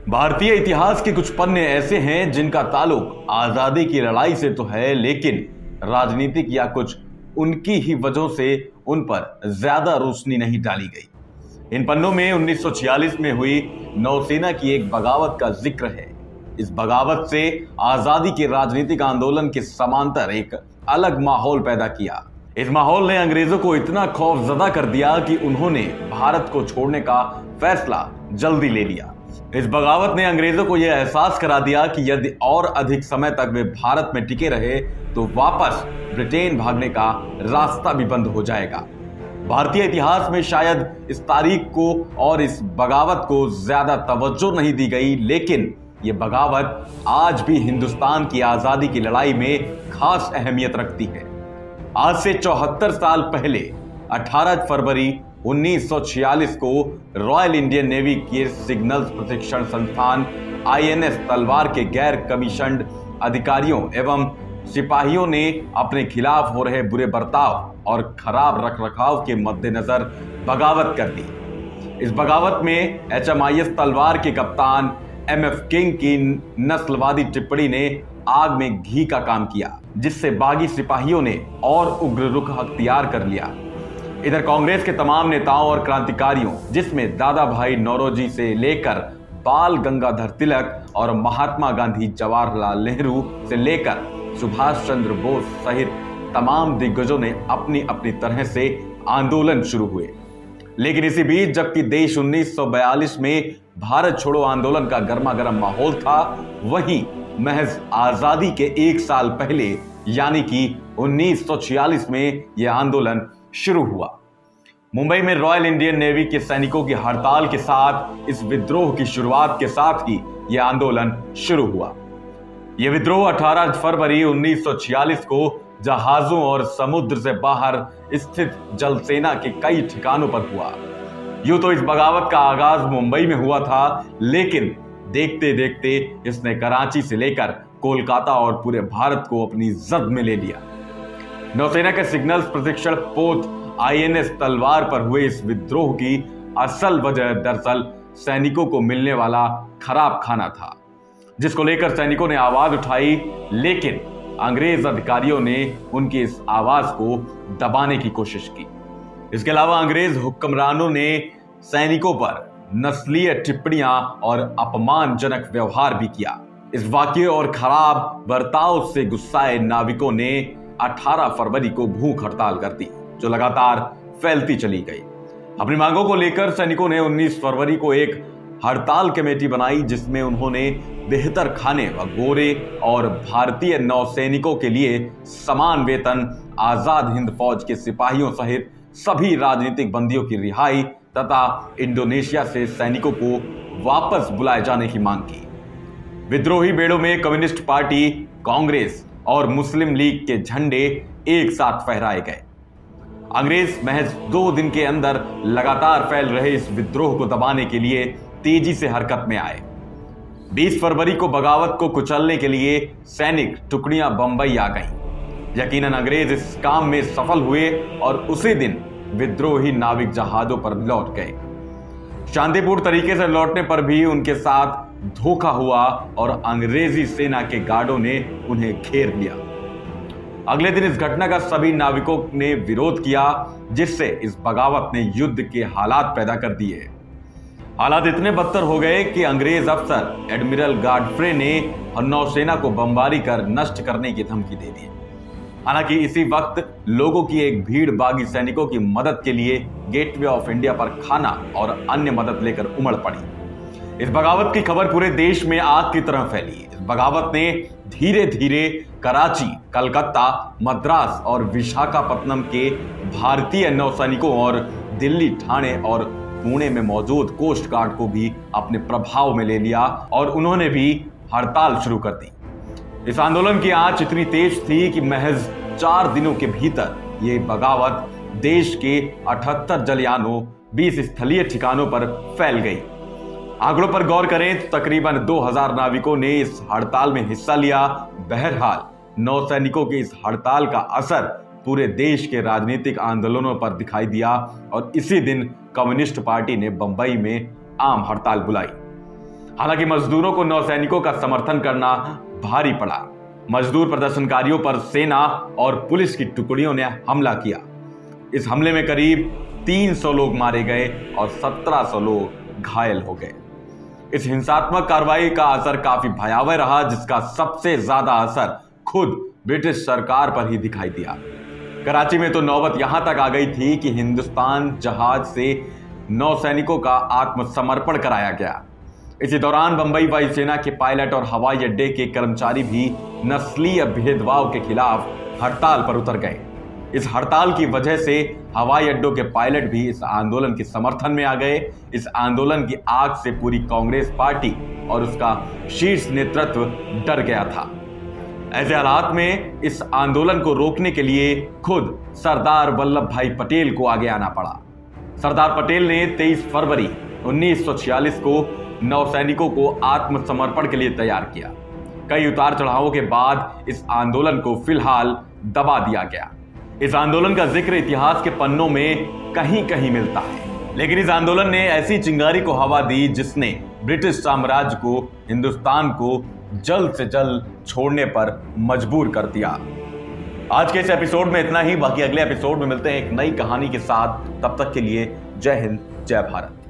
भारतीय इतिहास के कुछ पन्ने ऐसे हैं जिनका ताल्लुक आजादी की लड़ाई से तो है, लेकिन राजनीतिक या कुछ उनकी ही वजहों से उन पर ज्यादा रोशनी नहीं डाली गई। इन पन्नों में 1946 में हुई नौसेना की एक बगावत का जिक्र है। इस बगावत से आजादी के राजनीतिक आंदोलन के समांतर एक अलग माहौल पैदा किया। इस माहौल ने अंग्रेजों को इतना खौफजदा कर दिया कि उन्होंने भारत को छोड़ने का फैसला जल्दी ले लिया। इस बगावत ने अंग्रेजों को यह एहसास करा दिया कि यदि और अधिक समय तक वे भारत में टिके रहे तो वापस ब्रिटेन भागने का रास्ता भी बंद हो जाएगा। भारतीय इतिहास में शायद इस तारीख को और इस बगावत को ज्यादा तवज्जो नहीं दी गई, लेकिन यह बगावत आज भी हिंदुस्तान की आजादी की लड़ाई में खास अहमियत रखती है। आज से 74 साल पहले 18 फरवरी 1946 को रॉयल इंडियन नेवी के सिग्नल्स प्रशिक्षण संस्थान INS तलवार के गैर कमीशन्ड अधिकारियों एवं सिपाहियों ने अपने खिलाफ हो रहे बुरे बर्ताव और खराब रखरखाव के मद्देनजर बगावत कर दी। इस बगावत में HMIS तलवार के कप्तान MF किंग की नस्लवादी टिप्पणी ने आग में घी का काम किया, जिससे बागी सिपाहियों ने और उग्र रुख अख्तियार कर लिया। इधर कांग्रेस के तमाम नेताओं और क्रांतिकारियों, जिसमें दादा भाई नौरोजी से लेकर बाल गंगाधर तिलक और महात्मा गांधी, जवाहरलाल नेहरू से लेकर सुभाष चंद्र बोस सहित तमाम दिग्गजों ने अपनी अपनी तरह से आंदोलन शुरू हुए। लेकिन इसी बीच जबकि देश 1942 में भारत छोड़ो आंदोलन का गर्मागर्म माहौल था, वहीं महज आजादी के एक साल पहले यानी कि 1946 में यह आंदोलन शुरू हुआ। मुंबई में रॉयल इंडियन नेवी के सैनिकों की हड़ताल के साथ इस विद्रोह की शुरुआत के साथ ही यह आंदोलन शुरू हुआ। यह विद्रोह 18 फरवरी 1946 को जहाजों और समुद्र से बाहर स्थित जल सेना के कई ठिकानों पर हुआ। यूं तो इस बगावत का आगाज मुंबई में हुआ था, लेकिन देखते देखते इसने कराची से लेकर कोलकाता और पूरे भारत को अपनी जद में ले लिया। नौसेना के सिग्नल्स प्रशिक्षण पोत INS तलवार पर हुए इस विद्रोह की असल वजह दरअसल सैनिकों को मिलने वाला खराब खाना था, जिसको लेकर सैनिकों ने आवाज उठाई, लेकिन अंग्रेज अधिकारियों ने उनकी इस आवाज को दबाने की कोशिश की। इसके अलावा अंग्रेज हुक्मरानों ने सैनिकों पर नस्लीय टिप्पणियां और अपमानजनक व्यवहार भी किया। इस वाकये और खराब बर्ताव से गुस्साए नाविकों ने 18 फरवरी को भूख हड़ताल कर दी, जो लगातार फैलती चली गई। अपनी मांगों को लेकर सैनिकों ने 19 फरवरी को एक हड़ताल कमेटी बनाई, जिसमें उन्होंने बेहतर खाने व गोरे और भारतीय नौसैनिकों के लिए समान वेतन, आजाद हिंद फौज के सिपाहियों सहित सभी राजनीतिक बंदियों की रिहाई तथा इंडोनेशिया से सैनिकों को वापस बुलाए जाने की मांग की। विद्रोही बेड़ों में कम्युनिस्ट पार्टी, कांग्रेस और मुस्लिम लीग के झंडे एक साथ फहराए गए। अंग्रेज महज 2 दिन के अंदर लगातार फैल रहे इस विद्रोह को दबाने के लिए तेजी से हरकत में आए। 20 फरवरी को बगावत को कुचलने के लिए सैनिक टुकड़ियां बंबई आ गईं। यकीनन अंग्रेज इस काम में सफल हुए और उसी दिन विद्रोही नाविक जहाजों पर लौट गए। शांतिपूर्ण तरीके से लौटने पर भी उनके साथ धोखा हुआ और अंग्रेजी सेना के गार्डों ने उन्हें घेर लिया। अगले दिन इस घटना का सभी नाविकों ने विरोध किया, जिससे इस बगावत ने युद्ध के हालात पैदा कर दिए। हालात इतने बदतर हो गए कि अंग्रेज अफसर एडमिरल गॉडफ्रे ने नौसेना को बमबारी कर नष्ट करने की धमकी दे दी। हालांकि इसी वक्त लोगों की एक भीड़ बागी सैनिकों की मदद के लिए गेटवे ऑफ इंडिया पर खाना और अन्य मदद लेकर उमड़ पड़ी। इस बगावत की खबर पूरे देश में आग की तरह फैली। इस बगावत ने धीरे धीरे कराची, कलकत्ता, मद्रास और विशाखापत्तनम के भारतीय नौसैनिकों और दिल्ली, ठाणे और पुणे में मौजूद कोस्ट गार्ड को भी अपने प्रभाव में ले लिया और उन्होंने भी हड़ताल शुरू कर दी। इस आंदोलन की आंच इतनी तेज थी कि महज 4 दिनों के भीतर ये बगावत देश के 78 जलयानों, 20 स्थलीय ठिकानों पर फैल गई। आंकड़ों पर गौर करें तो तकरीबन 2000 नाविकों ने इस हड़ताल में हिस्सा लिया। बहरहाल नौसैनिकों की इस हड़ताल का असर पूरे देश के राजनीतिक आंदोलनों पर दिखाई दिया और इसी दिन कम्युनिस्ट पार्टी ने बंबई में आम हड़ताल बुलाई। हालांकि मजदूरों को नौसैनिकों का समर्थन करना भारी पड़ा। मजदूर प्रदर्शनकारियों पर सेना और पुलिस की टुकड़ियों ने हमला किया। इस हमले में करीब 300 लोग मारे गए और 1700 लोग घायल हो गए। इस हिंसात्मक कार्रवाई का असर काफी भयावह रहा, जिसका सबसे ज्यादा असर खुद ब्रिटिश सरकार पर ही दिखाई दिया। कराची में तो नौबत यहां तक आ गई थी कि हिंदुस्तान जहाज से नौसैनिकों का आत्मसमर्पण कराया गया। इसी दौरान बंबई वायुसेना के पायलट और हवाई अड्डे के कर्मचारी भी नस्लीय भेदभाव के खिलाफ हड़ताल पर उतर गए। इस हड़ताल की वजह से हवाई अड्डों के पायलट भी इस आंदोलन के समर्थन में आ गए। इस आंदोलन की आग से पूरी कांग्रेस पार्टी और उसका शीर्ष नेतृत्व डर गया था। ऐसे हालात में इस आंदोलन को रोकने के लिए खुद सरदार वल्लभ भाई पटेल को आगे आना पड़ा। सरदार पटेल ने 23 फरवरी 1946 को नौसैनिकों को आत्मसमर्पण के लिए तैयार किया। कई उतार चढ़ावों के बाद इस आंदोलन को फिलहाल दबा दिया गया। इस आंदोलन का जिक्र इतिहास के पन्नों में कहीं कहीं मिलता है, लेकिन इस आंदोलन ने ऐसी चिंगारी को हवा दी जिसने ब्रिटिश साम्राज्य को हिंदुस्तान को जल्द से जल्द छोड़ने पर मजबूर कर दिया। आज के इस एपिसोड में इतना ही। बाकी अगले एपिसोड में मिलते हैं एक नई कहानी के साथ। तब तक के लिए जय हिंद, जय भारत।